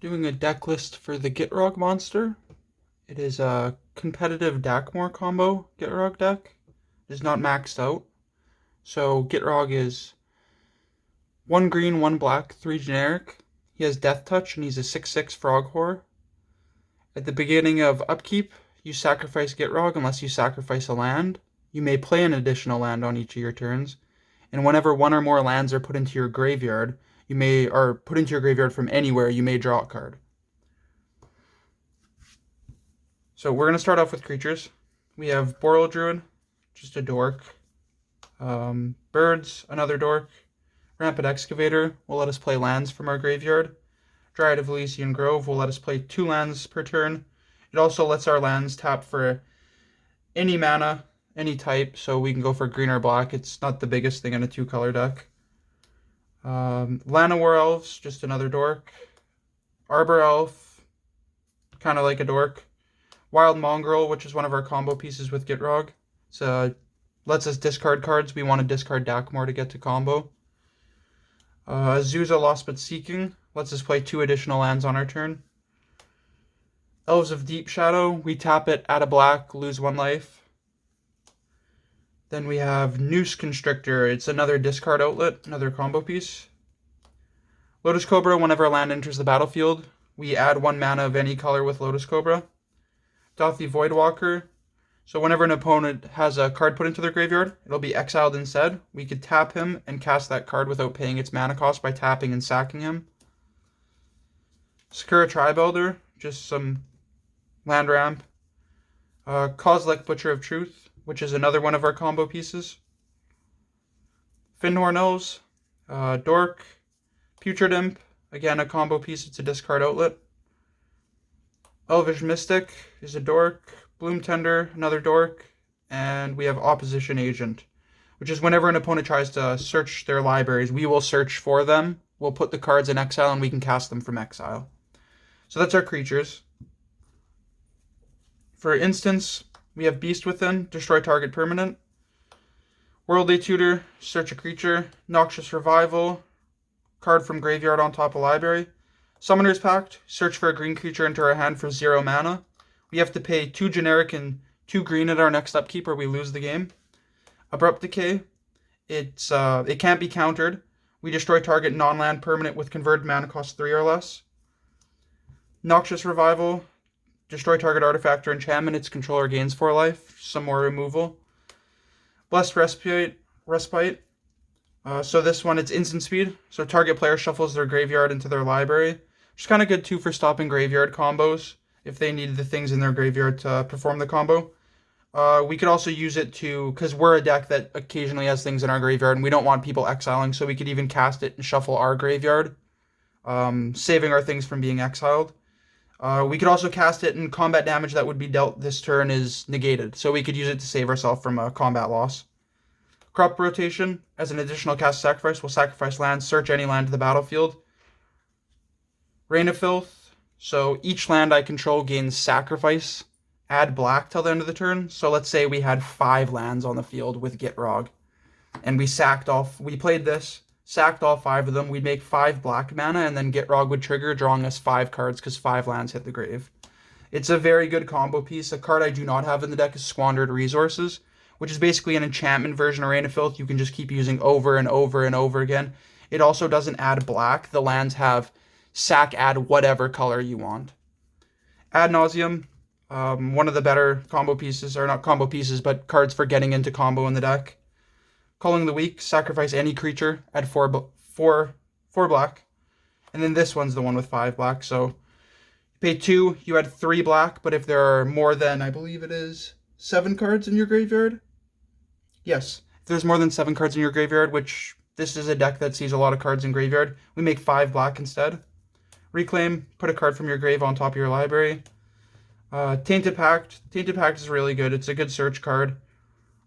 Doing a deck list for the gitrog monster. It is a competitive dakmor combo gitrog deck. It is not maxed out. So gitrog is 1 green, 1 black, 3 generic. He has Death Touch and he's a 6/6 frog horror. At the beginning of upkeep, you sacrifice gitrog unless you sacrifice a land. You may play an additional land on each of your turns. And whenever one or more lands are put into your graveyard, from anywhere, you may draw a card. So we're going to start off with creatures. We have Boreal Druid, just a dork. Birds, another dork. Rampant Excavator will let us play lands from our graveyard. Dryad of Elysian Grove will let us play 2 lands per turn. It also lets our lands tap for any mana, any type, so we can go for green or black. It's not the biggest thing in a 2-color deck. Llanowar Elves, just another dork. Arbor Elf, kind of like a dork. Wild Mongrel, which is one of our combo pieces with gitrog. So lets us discard cards. We want to discard dakmor to get to combo. Azusa Lost But Seeking lets us play 2 additional lands on our turn. Elves of Deep Shadow, we tap it, add a black, lose 1 life. Then we have Noose Constrictor. It's another discard outlet, another combo piece. Lotus Cobra, whenever a land enters the battlefield, we add 1 mana of any color with Lotus Cobra. Dauthi Voidwalker. So whenever an opponent has a card put into their graveyard, it'll be exiled instead. We could tap him and cast that card without paying its mana cost by tapping and sacking him. Sakura Tribe-Elder, just some land ramp. Kozilek Butcher of Truth, which is another one of our combo pieces. Fyndhorn Elves, Dork. Putrid Imp, again a combo piece, it's a discard outlet. Elvish Mystic is a dork. Bloom Tender, another dork. And we have Opposition Agent, which is whenever an opponent tries to search their libraries, we will search for them. We'll put the cards in exile and we can cast them from exile. So that's our creatures. For instance, we have Beast Within, destroy target permanent. Worldly Tutor, search a creature. Noxious Revival, card from graveyard on top of library. Summoner's Pact, search for a green creature into our hand for 0 mana. We have to pay 2 generic and 2 green at our next upkeep or we lose the game. Abrupt Decay, it can't be countered. We destroy target non-land permanent with converted mana cost 3 or less. Noxious Revival, destroy target artifact or enchantment, its controller gains 4 life, some more removal. Blessed Respite, so this one, it's instant speed. So target player shuffles their graveyard into their library. Which is kind of good too for stopping graveyard combos if they need the things in their graveyard to perform the combo. We could also use it because we're a deck that occasionally has things in our graveyard and we don't want people exiling, so we could even cast it and shuffle our graveyard, saving our things from being exiled. We could also cast it and combat damage that would be dealt this turn is negated, so we could use it to save ourselves from a combat loss. Crop Rotation, as an additional cast sacrifice, we'll sacrifice land, search any land to the battlefield. Rain of Filth, so each land I control gains sacrifice, add black till the end of the turn. So let's say we had 5 lands on the field with gitrog, and we played this, sacked all 5 of them, we'd make 5 black mana, and then gitrog would trigger, drawing us 5 cards because 5 lands hit the grave. It's a very good combo piece. A card I do not have in the deck is Squandered Resources, which is basically an enchantment version of Rain of Filth you can just keep using over and over and over again. It also doesn't add black. The lands have sack, add whatever color you want. Ad Nauseam, one of the better combo pieces, or not combo pieces, but cards for getting into combo in the deck. Culling the Weak, sacrifice any creature, add 4 black. And then this one's the one with 5 black, so you pay 2, you add 3 black, but if there are more than, I believe it is 7 cards in your graveyard. Yes, if there's more than 7 cards in your graveyard, which this is a deck that sees a lot of cards in graveyard, we make 5 black instead. Reclaim, put a card from your grave on top of your library. Tainted Pact. Tainted Pact is really good. It's a good search card.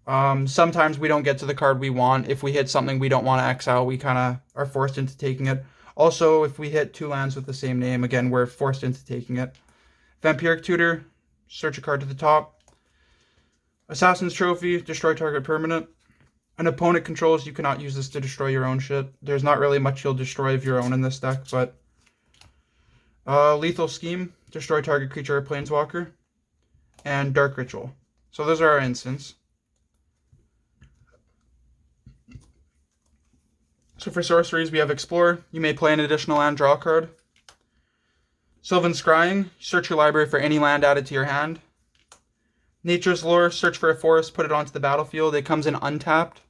Sometimes we don't get to the card we want. If we hit something we don't want to exile, we kind of are forced into taking it. Also, if we hit 2 lands with the same name, again, we're forced into taking it. Vampiric Tutor, search a card to the top. Assassin's Trophy, destroy target permanent. An opponent controls, you cannot use this to destroy your own shit. There's not really much you'll destroy of your own in this deck, but Lethal Scheme, destroy target creature or planeswalker, and Dark Ritual. So those are our instants. So for sorceries, we have Explore. You may play an additional land, draw a card. Sylvan Scrying, search your library for any land added to your hand. Nature's Lore, search for a forest, put it onto the battlefield. It comes in untapped.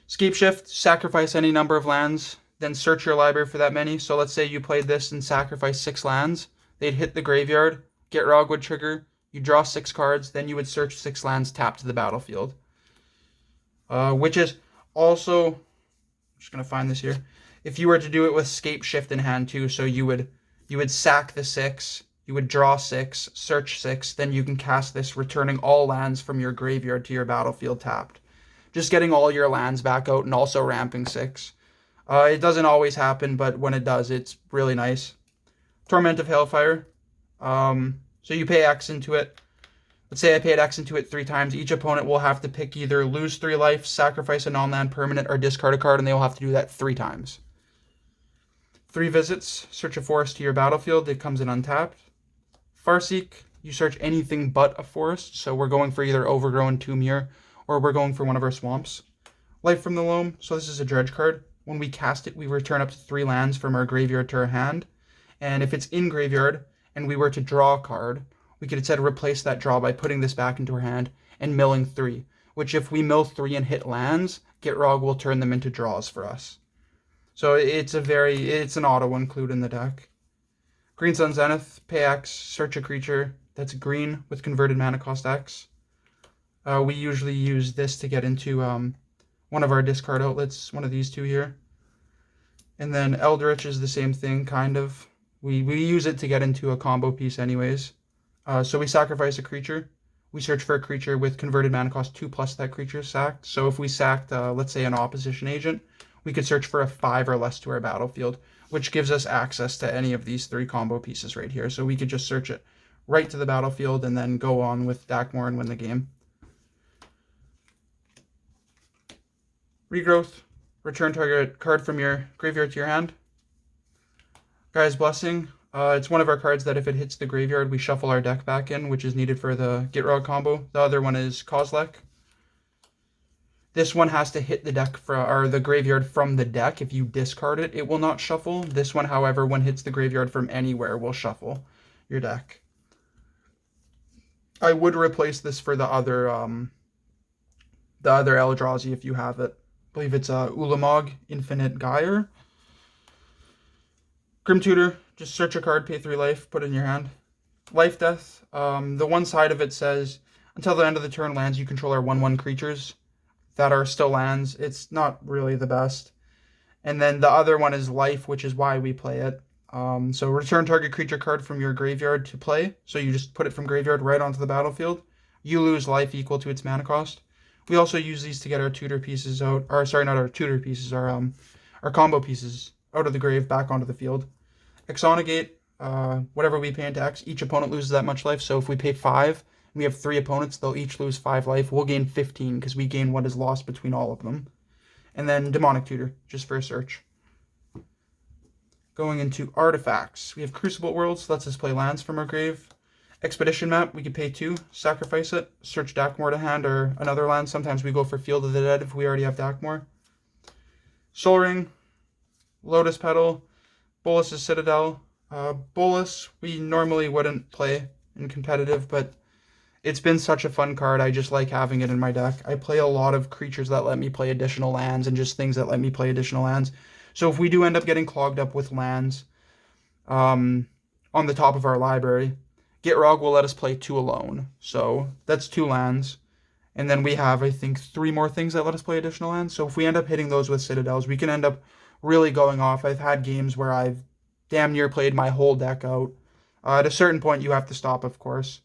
Scapeshift, sacrifice any number of lands, then search your library for that many. So let's say you played this and sacrificed 6 lands. They'd hit the graveyard, Gitrog would trigger, you draw 6 cards, then you would search 6 lands tapped to the battlefield. Which is also, I'm just going to find this here, if you were to do it with Scapeshift in hand too, so you would sack the 6, you would draw 6, search 6, then you can cast this, returning all lands from your graveyard to your battlefield tapped. Just getting all your lands back out and also ramping 6. It doesn't always happen, but when it does, it's really nice. Torment of Hailfire. So you pay X into it. Let's say I paid X into it 3 times. Each opponent will have to pick either lose 3 life, sacrifice a non-land permanent, or discard a card, and they will have to do that 3 times. 3 visits. Search a forest to your battlefield. It comes in untapped. Farseek. You search anything but a forest. So we're going for either Overgrown, Tombmere, or we're going for one of our swamps. Life from the Loam. So this is a dredge card. When we cast it, we return up to 3 lands from our graveyard to our hand. And if it's in graveyard and we were to draw a card, we could instead replace that draw by putting this back into our hand and milling 3. Which if we mill 3 and hit lands, Gitrog will turn them into draws for us. So it's an auto include in the deck. Green Sun Zenith, pay X, search a creature that's green with converted mana cost X. We usually use this to get into one of our discard outlets, one of these 2 here. And then Eldritch is the same thing, kind of. We use it to get into a combo piece anyways. So we sacrifice a creature. We search for a creature with converted mana cost 2 plus that creature's sacked. So if we sacked, let's say, an opposition agent, we could search for a 5 or less to our battlefield, which gives us access to any of these 3 combo pieces right here. So we could just search it right to the battlefield and then go on with Dakmor and win the game. Regrowth. Return target card from your graveyard to your hand. Guy's Blessing. It's one of our cards that if it hits the graveyard, we shuffle our deck back in, which is needed for the Gitrog combo. The other one is Kozilek. This one has to hit the deck or the graveyard from the deck. If you discard it, it will not shuffle. This one, however, when hits the graveyard from anywhere, will shuffle your deck. I would replace this for the other Eldrazi if you have it. I believe it's Ulamog, Infinite Gyre. Grim Tutor, just search a card, pay 3 life, put it in your hand. Life Death, the one side of it says, until the end of the turn, lands you control are 1/1 creatures that are still lands. It's not really the best. And then the other one is Life, which is why we play it. So return target creature card from your graveyard to play. So you just put it from graveyard right onto the battlefield. You lose life equal to its mana cost. We also use these to get our tutor pieces out, or sorry, not our tutor pieces, our combo pieces out of the grave back onto the field. Exonegate, whatever we pay into X, each opponent loses that much life. So if we pay 5, and we have 3 opponents, they'll each lose 5 life. We'll gain 15 because we gain what is lost between all of them. And then Demonic Tutor, just for a search. Going into artifacts, we have Crucible Worlds, lets us play lands from our grave. Expedition Map, we could pay 2, sacrifice it, search Dakmor to hand or another land. Sometimes we go for Field of the Dead if we already have Dakmor. Sol Ring, Lotus Petal, Bolas's Citadel. Bolas, we normally wouldn't play in competitive, but it's been such a fun card. I just like having it in my deck. I play a lot of creatures that let me play additional lands and just things that let me play additional lands. So if we do end up getting clogged up with lands on the top of our library, Gitrog will let us play 2 alone. So that's 2 lands. And then we have, I think, 3 more things that let us play additional lands. So if we end up hitting those with Citadels, we can end up really going off. I've had games where I've damn near played my whole deck out. At a certain point, you have to stop, of course.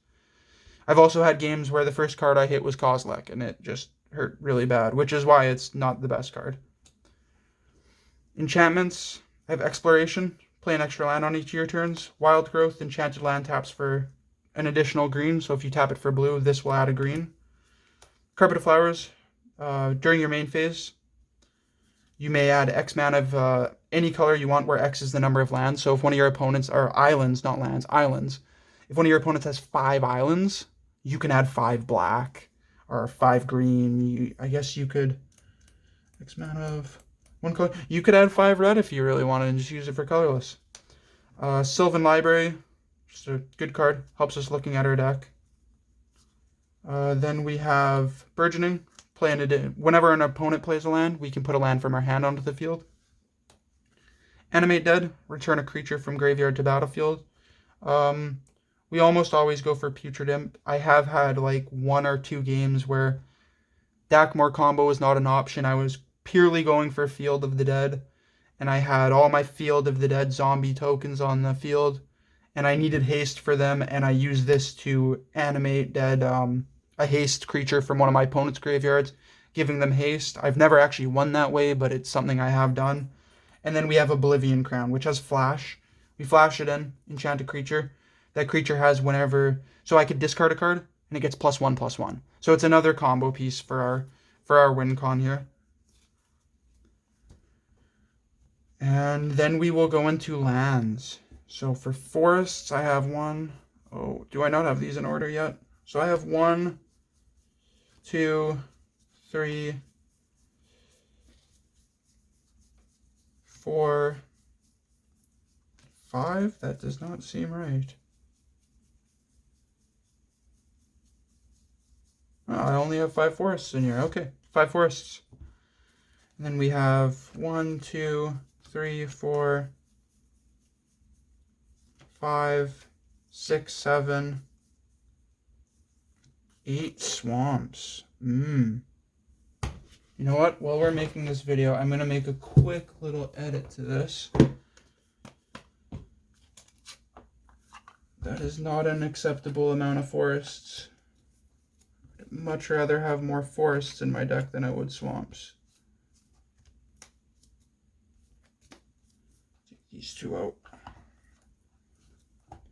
I've also had games where the first card I hit was Kozilek, and it just hurt really bad, which is why it's not the best card. Enchantments, I have Exploration, play an extra land on each of your turns. Wild Growth, enchanted land taps for an additional green, so if you tap it for blue, this will add a green. Carpet of Flowers, during your main phase, you may add X amount of any color you want where X is the number of lands. So if one of your opponents are islands, not lands, islands. If one of your opponents has 5 islands, you can add 5 black or 5 green. I guess you could X amount of one color. You could add 5 red if you really wanted and just use it for colorless. Sylvan Library, just a good card, helps us looking at our deck. Then we have Burgeoning. Playing it in. Whenever an opponent plays a land, we can put a land from our hand onto the field. Animate Dead, return a creature from graveyard to battlefield. We almost always go for Putrid Imp. I have had like 1 or 2 games where dakmor combo was not an option. I was purely going for Field of the Dead, and I had all my Field of the Dead zombie tokens on the field, and I needed haste for them, and I used this to animate dead a haste creature from one of my opponent's graveyards, giving them haste. I've never actually won that way, but it's something I have done. And then we have Oblivion Crown, which has flash. We flash it in, enchant a creature. That creature has whenever... So I could discard a card, and it gets +1/+1. So it's another combo piece for our win con here. And then we will go into lands. So for forests, I have one... Oh, do I not have these in order yet? So I have 1, 2, 3, 4, 5. That does not seem right. Oh, I only have 5 forests in here. Okay, 5 forests. And then we have 1, 2, 3, 4, 5, 6, 7, 8 swamps. You know what? While we're making this video, I'm going to make a quick little edit to this. That is not an acceptable amount of forests. I'd much rather have more forests in my deck than I would swamps. Take these 2 out.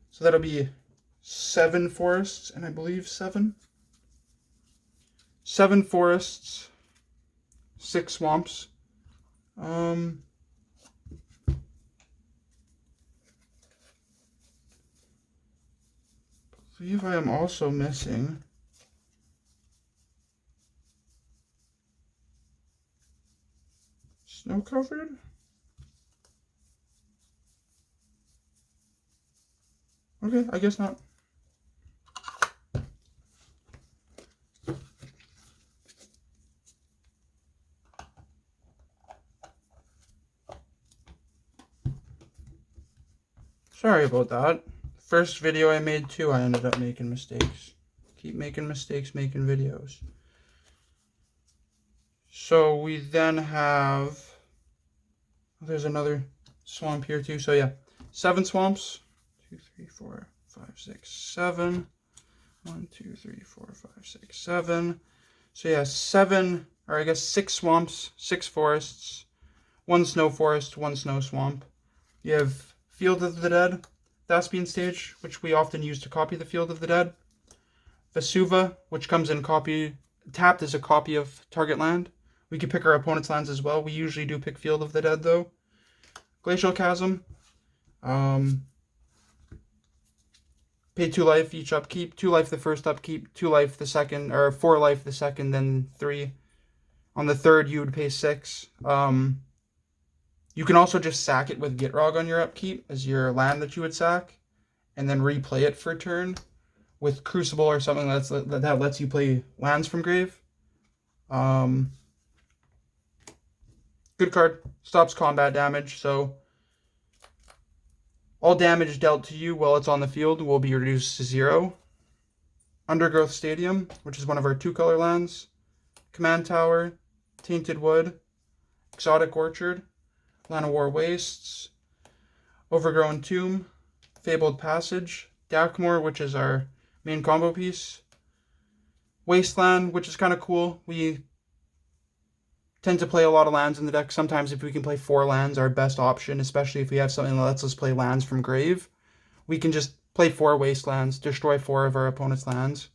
So that'll be 7 forests, and I believe 7 forests, 6 swamps. I believe I am also missing snow covered. Okay, I guess not. Sorry about that. First video I made too, I ended up making mistakes. Keep making mistakes, making videos. So we then have... There's another swamp here too. So yeah, 7 swamps. 2, 3, 4, 5, 6, 7. 1, 2, 3, 4, 5, 6, 7. So yeah, 7, or I guess 6 swamps, 6 forests, 1 snow forest, 1 snow swamp. You have Field of the Dead, Thespian Stage, which we often use to copy the Field of the Dead. Vesuva, which comes in tapped as a copy of target land. We can pick our opponent's lands as well. We usually do pick Field of the Dead though. Glacial Chasm. Pay 2 life each upkeep. 2 life the first upkeep, 2 life the second, or 4 life the second, then 3. On the third, you would pay 6. You can also just sack it with Gitrog on your upkeep as your land that you would sack, and then replay it for a turn with Crucible or something that lets you play lands from grave. Good card. Stops combat damage, so all damage dealt to you while it's on the field will be reduced to 0. Undergrowth Stadium, which is one of our 2-color lands. Command Tower, Tainted Wood, Exotic Orchard, Llanowar Wastes, Overgrown Tomb, Fabled Passage, Dakmor, which is our main combo piece, Wasteland, which is kind of cool. We tend to play a lot of lands in the deck. Sometimes if we can play 4 lands, our best option, especially if we have something that lets us play lands from grave, we can just play 4 Wastelands, destroy 4 of our opponent's lands.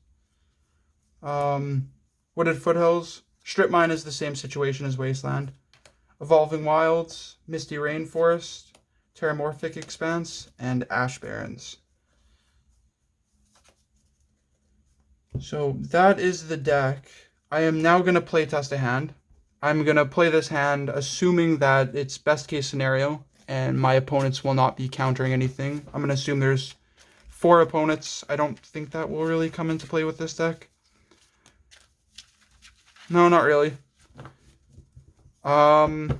Wooded Foothills. Strip Mine is the same situation as Wasteland. Evolving Wilds, Misty Rainforest, Terramorphic Expanse, and Ash Barrens. So that is the deck. I am now going to play test a hand. I'm going to play this hand assuming that it's best case scenario and my opponents will not be countering anything. I'm going to assume there's 4 opponents. I don't think that will really come into play with this deck. No, not really. And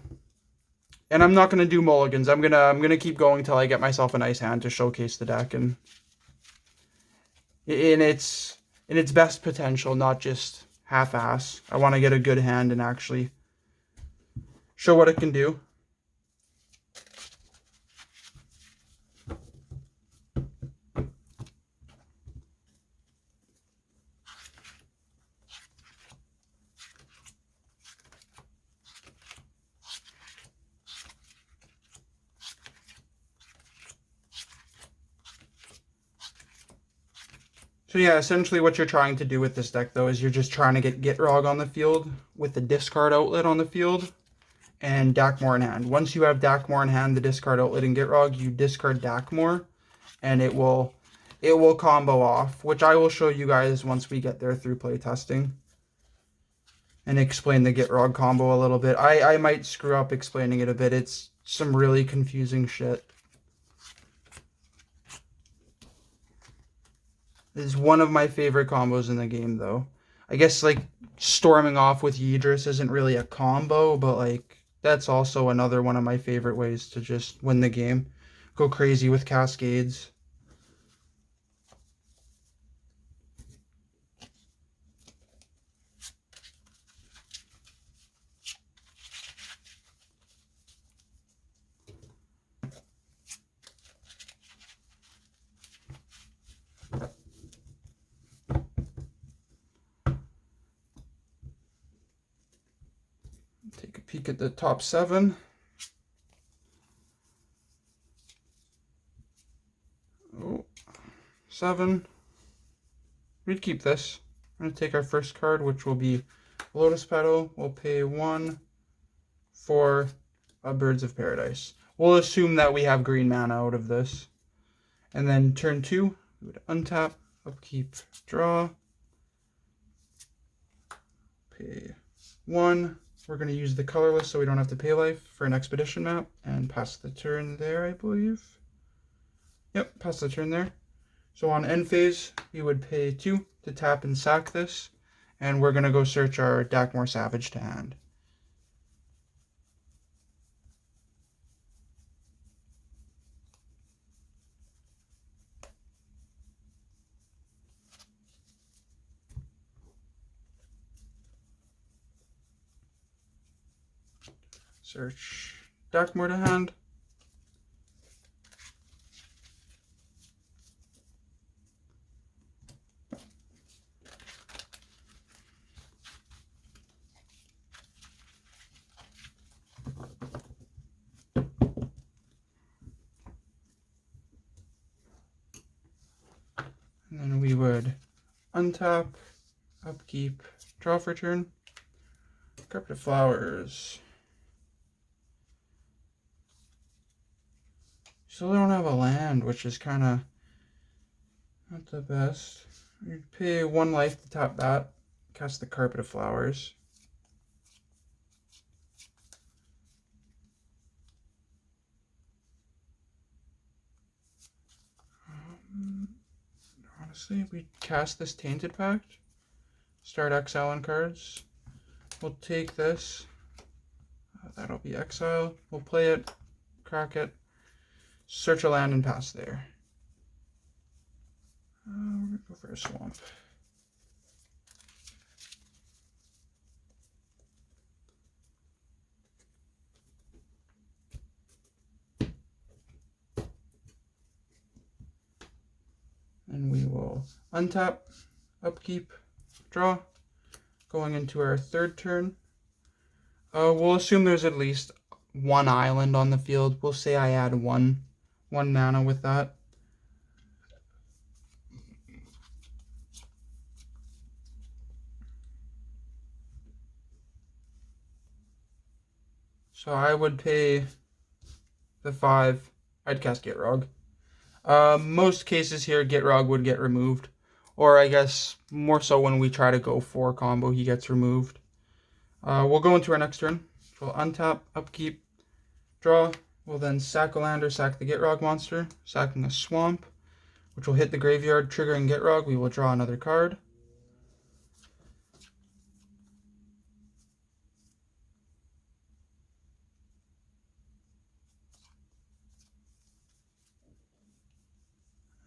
I'm not going to do mulligans. I'm going to keep going till I get myself a nice hand to showcase the deck and in its best potential, not just half-ass. I want to get a good hand and actually show what it can do. So yeah, essentially what you're trying to do with this deck, though, is you're just trying to get gitrog on the field with the discard outlet on the field and dakmor in hand. Once you have dakmor in hand, the discard outlet and gitrog, you discard dakmor, and it will combo off, which I will show you guys once we get there through playtesting and explain the gitrog combo a little bit. I might screw up explaining it a bit. It's some really confusing shit. This is one of my favorite combos in the game, though. I guess, like, storming off with Yidris isn't really a combo, but, like, that's also another one of my favorite ways to just win the game. Go crazy with cascades. Take a peek at the top 7. Oh, 7. We'd keep this. I'm going to take our first card, which will be Lotus Petal. We'll pay 1 for a Birds of Paradise. We'll assume that we have green mana out of this. And then turn 2, we would untap, upkeep, draw. Pay 1. We're going to use the colorless so we don't have to pay life for an expedition map and pass the turn there, I believe. Yep, pass the turn there. So on end phase, we would pay 2 to tap and sack this, and we're going to go search our Dakmor Savage to hand. Search Dakmor to hand. And then we would untap, upkeep, draw for turn. Carpet of Flowers. Still don't have a land, which is kind of not the best. You'd pay 1 life to tap that, cast the Carpet of Flowers. Honestly, we cast this Tainted Pact, start exiling cards. We'll take this. That'll be exile. We'll play it, crack it, search a land, and pass there. We're going to go for a swamp. And we will untap, upkeep, draw. Going into our 3rd turn. We'll assume there's at least 1 island on the field. We'll say I add one mana with that. So I would pay the 5. I'd cast gitrog. Most cases here, gitrog would get removed. Or I guess more so when we try to go for combo, he gets removed. We'll go into our next turn. We'll untap, upkeep, draw. We'll then sack a land or sack the gitrog monster, sacking a swamp, which will hit the graveyard, triggering gitrog. We will draw another card.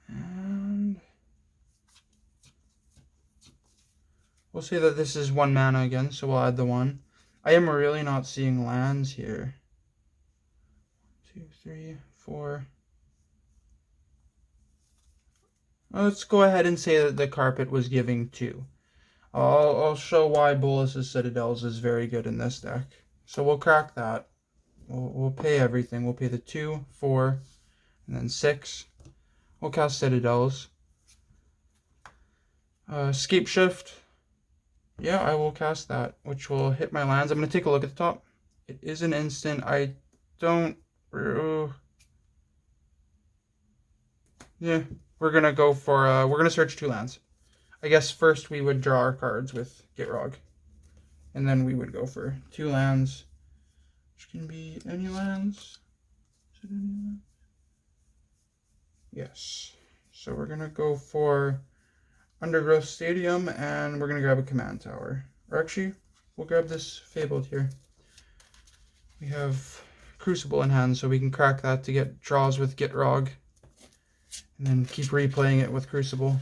And we'll say that this is 1 mana again, so we'll add the 1. I am really not seeing lands here. 2, 3, 4. Let's go ahead and say that the carpet was giving 2. I'll show why Bolas's Citadels is very good in this deck. So we'll crack that. We'll pay everything. We'll pay the 2, 4, and then 6. We'll cast Citadels. Escape Shift. Yeah, I will cast that, which will hit my lands. I'm going to take a look at the top. It is an instant. I don't... Yeah, we're going to go for... we're going to search 2 lands. I guess first we would draw our cards with gitrog. And then we would go for 2 lands, which can be any lands. Is it any lands? Yes. So we're going to go for Undergrowth Stadium, and we're going to grab a command tower. Or actually, we'll grab this Fabled here. We have Crucible in hand, so we can crack that to get draws with gitrog. And then keep replaying it with Crucible.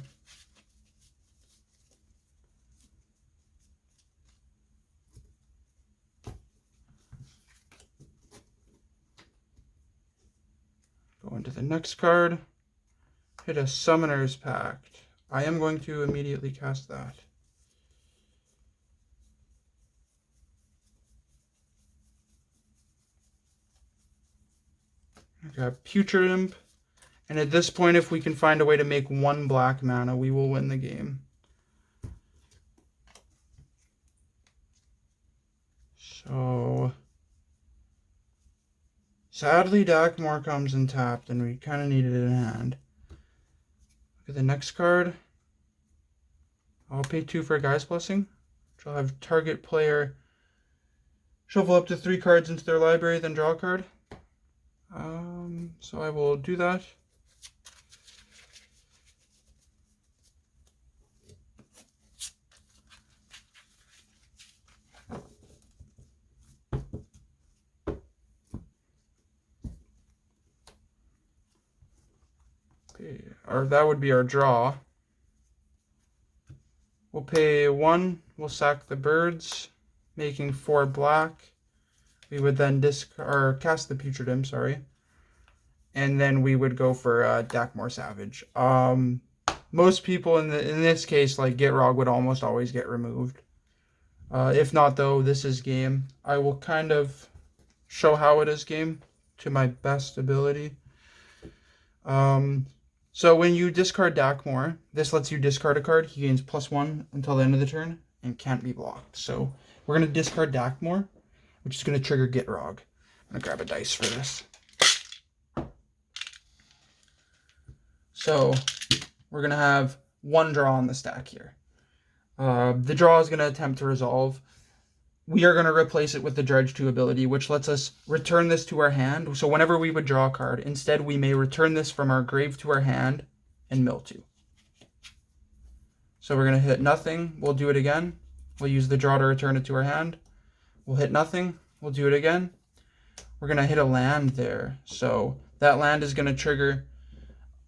Go into the next card. Hit a Summoner's Pact. I am going to immediately cast that. I got Putrid Imp. And at this point, if we can find a way to make 1 black mana, we will win the game. So... sadly, Dakmor comes in tapped, and we kind of needed it in hand. Look at the next card. I'll pay 2 for a Guy's Blessing, which will have target player shuffle up to 3 cards into their library, then draw a card. So I will do that. Okay, or that would be our draw. We'll pay 1, we'll sack the birds, making 4 black. We would then cast the Putrid Imp, sorry. And then we would go for Dakmor Savage. Most people in this case, like gitrog, would almost always get removed. If not, though, this is game. I will kind of show how it is game to my best ability. So when you discard Dakmor, this lets you discard a card. He gains +1 until the end of the turn and can't be blocked. So we're going to discard Dakmor, which is going to trigger gitrog. I'm going to grab a dice for this. So we're going to have 1 draw on the stack here. The draw is going to attempt to resolve. We are going to replace it with the Dredge 2 ability, which lets us return this to our hand. So whenever we would draw a card, instead we may return this from our grave to our hand and mill 2. So we're going to hit nothing. We'll do it again. We'll use the draw to return it to our hand. We'll hit nothing. We'll do it again. We're going to hit a land there. So that land is going to trigger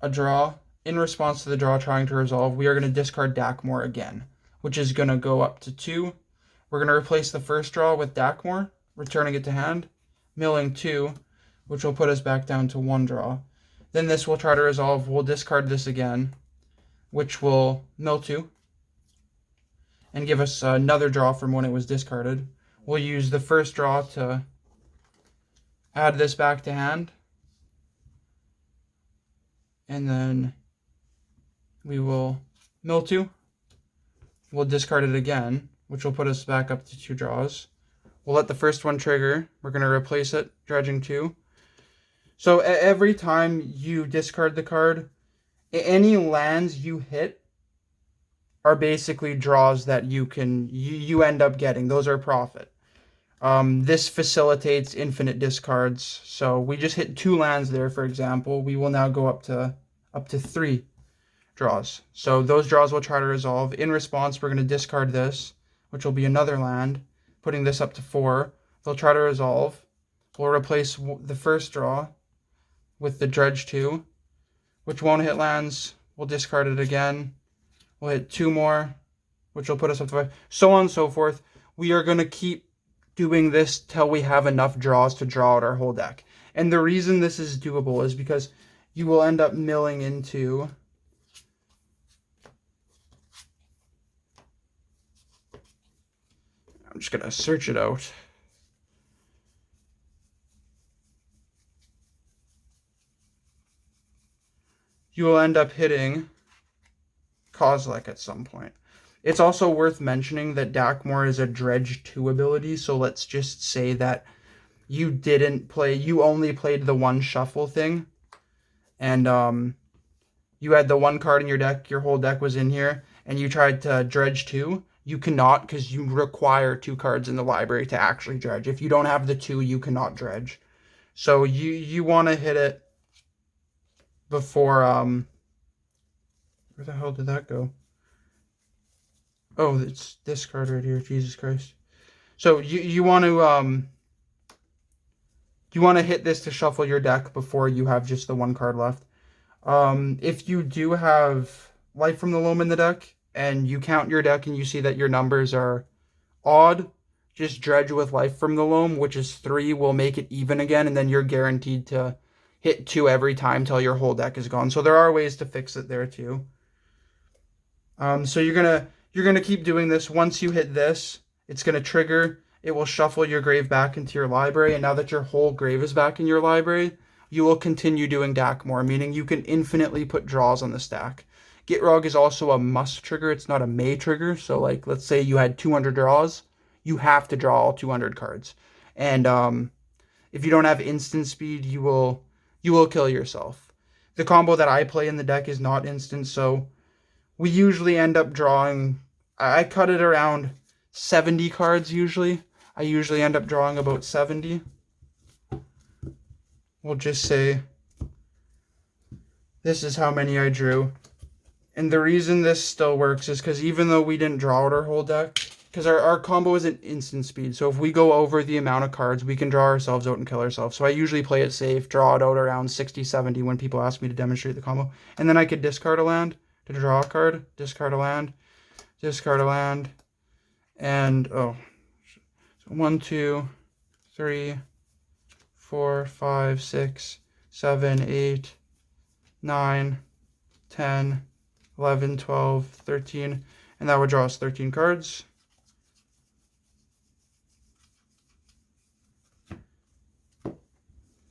a draw. In response to the draw trying to resolve, we are going to discard Dakmor again, which is going to go up to 2. We're going to replace the first draw with Dakmor, returning it to hand, milling 2, which will put us back down to 1 draw. Then this will try to resolve. We'll discard this again, which will mill 2, and give us another draw from when it was discarded. We'll use the first draw to add this back to hand, and then we will mill 2. We'll discard it again, which will put us back up to 2 draws. We'll let the first one trigger. We're going to replace it, dredging 2. So every time you discard the card, any lands you hit are basically draws that you end up getting. Those are profit. This facilitates infinite discards. So we just hit 2 lands there, for example. We will now go up to 3 draws. So those draws will try to resolve. In response, we're going to discard this, which will be another land, putting this up to 4. They'll try to resolve. We'll replace the first draw with the dredge 2, which won't hit lands. We'll discard it again. We'll hit 2 more, which will put us up to 5. So on and so forth. We are going to keep doing this till we have enough draws to draw out our whole deck. And the reason this is doable is because you will end up milling into... I'm just going to search it out. You will end up hitting Kozilek at some point. It's also worth mentioning that Dakmor is a dredge 2 ability, so let's just say that you only played the one shuffle thing, and you had the one card in your deck, your whole deck was in here, and you tried to dredge 2. You cannot, because you require 2 cards in the library to actually dredge. If you don't have the 2, you cannot dredge. So you want to hit it before, where the hell did that go? Oh, it's this card right here. Jesus Christ. So you want to hit this to shuffle your deck before you have just the one card left. If you do have Life from the Loam in the deck and you count your deck and you see that your numbers are odd, just dredge with Life from the Loam, which is 3, will make it even again, and then you're guaranteed to hit 2 every time till your whole deck is gone. So there are ways to fix it there too. So you're gonna keep doing this. Once you hit this, it's gonna trigger. It will shuffle your grave back into your library, and now that your whole grave is back in your library, you will continue doing Dakmor, meaning you can infinitely put draws on the stack. Gitrog is also a must trigger. It's not a may trigger. So like, let's say you had 200 draws, you have to draw all 200 cards. And if you don't have instant speed, you will kill yourself. The combo that I play in the deck is not instant, so we usually end up drawing, I cut it around 70 cards usually. I usually end up drawing about 70. We'll just say this is how many I drew. And the reason this still works is because even though we didn't draw out our whole deck, because our combo isn't instant speed, so if we go over the amount of cards, we can draw ourselves out and kill ourselves. So I usually play it safe, draw it out around 60, 70 when people ask me to demonstrate the combo. And then I could discard a land to draw a card, discard a land, and so 1, 2, 3, 4, 5, 6, 7, 8, 9, 10, 11, 12, 13, and that would draw us 13 cards.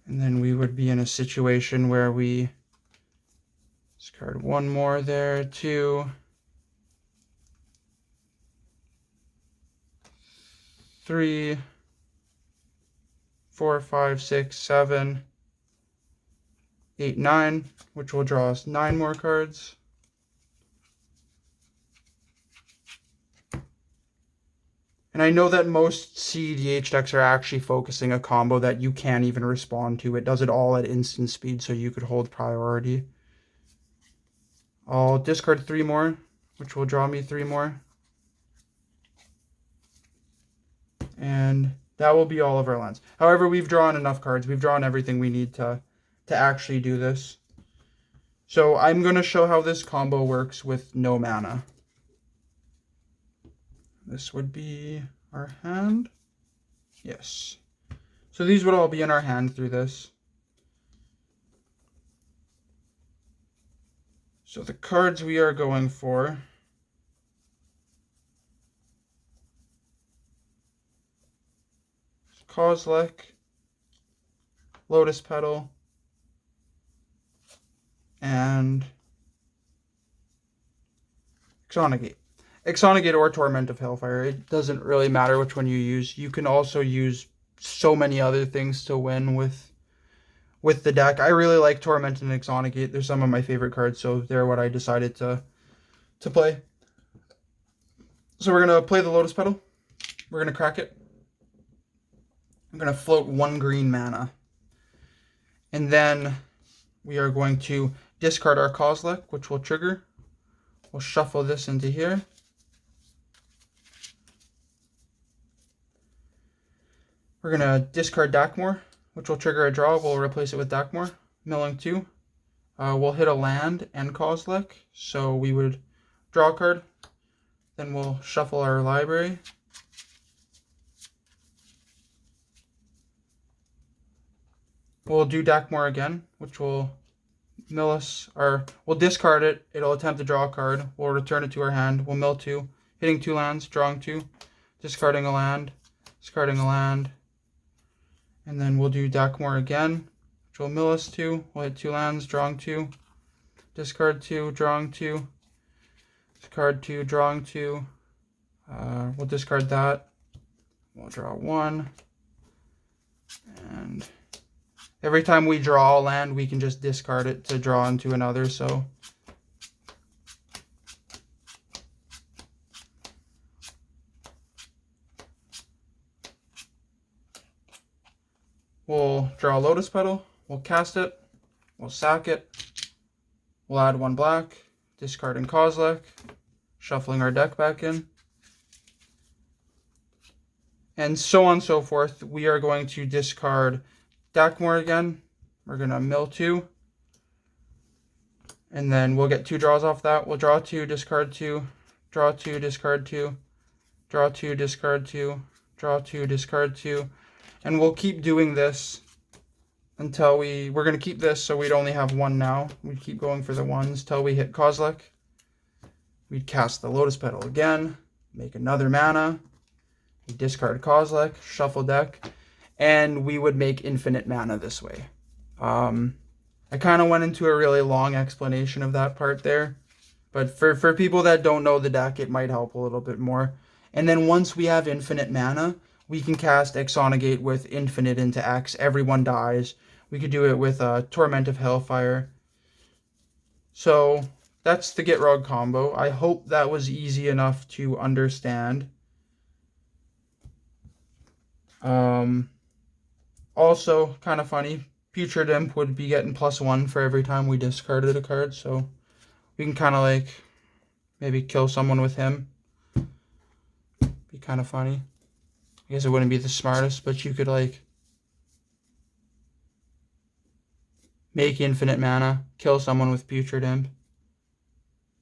And then we would be in a situation where we discard 1 more there, 2, 3, 4, 5, 6, 7, 8, 9, which will draw us 9 more cards. And I know that most CEDH decks are actually focusing a combo that you can't even respond to. It does it all at instant speed, so you could hold priority. I'll discard 3 more, which will draw me 3 more. And that will be all of our lands. However, we've drawn enough cards. We've drawn everything we need to actually do this. So I'm going to show how this combo works with no mana. This would be our hand. Yes. So these would all be in our hand through this. So the cards we are going for Kozilek, Lotus Petal, and Exonagate. Exonagate or Torment of Hailfire. It doesn't really matter which one you use. You can also use so many other things to win with the deck. I really like Torment and Exonagate. They're some of my favorite cards, so they're what I decided to play. So we're going to play the Lotus Petal. We're going to crack it. I'm going to float 1 green mana. And then we are going to discard our Kozilek, which will trigger. We'll shuffle this into here. We're going to discard Dakmor, which will trigger a draw. We'll replace it with Dakmor. Milling 2. We'll hit a land and Kozilek. So we would draw a card. Then we'll shuffle our library. We'll do Dakmor again, which will mill us, or we'll discard it. It'll attempt to draw a card. We'll return it to our hand. We'll mill 2, hitting 2 lands, drawing 2, discarding a land, discarding a land. And then we'll do Dakmor again, which will mill us 2. We'll hit 2 lands, drawing 2, discard 2, drawing 2, discard 2, drawing 2. We'll discard that. We'll draw 1. And every time we draw a land, we can just discard it to draw into another, so. We'll draw a Lotus Petal, we'll cast it, we'll sack it, we'll add 1 black, discarding Kozilek, shuffling our deck back in, and so on and so forth. We are going to discard Dakmor again. We're going to mill 2. And then we'll get 2 draws off that. We'll draw 2, discard 2, draw 2, discard 2, draw 2, discard 2, draw 2, discard 2. And we'll keep doing this until we're going to keep this so we'd only have 1 now. We'd keep going for the 1s till we hit Kozilek. We'd cast the Lotus Petal again, make another mana. We discard Kozilek, shuffle deck. And we would make infinite mana this way. I kind of went into a really long explanation of that part there. But for people that don't know the deck, it might help a little bit more. And then once we have infinite mana, we can cast Exonagate with infinite into X. Everyone dies. We could do it with Torment of Hailfire. So that's the gitrog combo. I hope that was easy enough to understand. Also, kind of funny, Putrid Imp would be getting +1 for every time we discarded a card, so we can kind of like maybe kill someone with him. Be kind of funny. I guess it wouldn't be the smartest, but you could like make infinite mana, kill someone with Putrid Imp,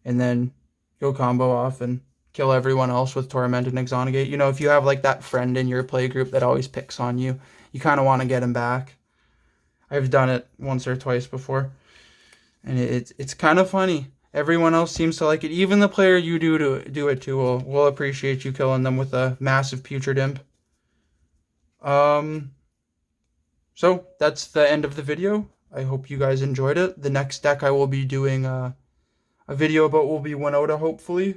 and then go combo off and kill everyone else with Torment and Exonagate. You know, if you have like that friend in your play group that always picks on you, you kind of want to get him back. I've done it once or twice before, and it's kind of funny. Everyone else seems to like it. Even the player you do it to will appreciate you killing them with a massive Putrid Imp. So that's the end of the video. I hope you guys enjoyed it. The next deck I will be doing a video about will be Winota, hopefully.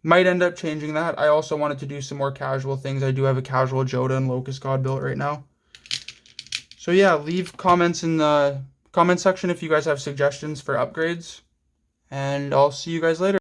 Might end up changing that. I also wanted to do some more casual things. I do have a casual Joda and Locust God built right now. So yeah, leave comments in the comment section if you guys have suggestions for upgrades. And I'll see you guys later.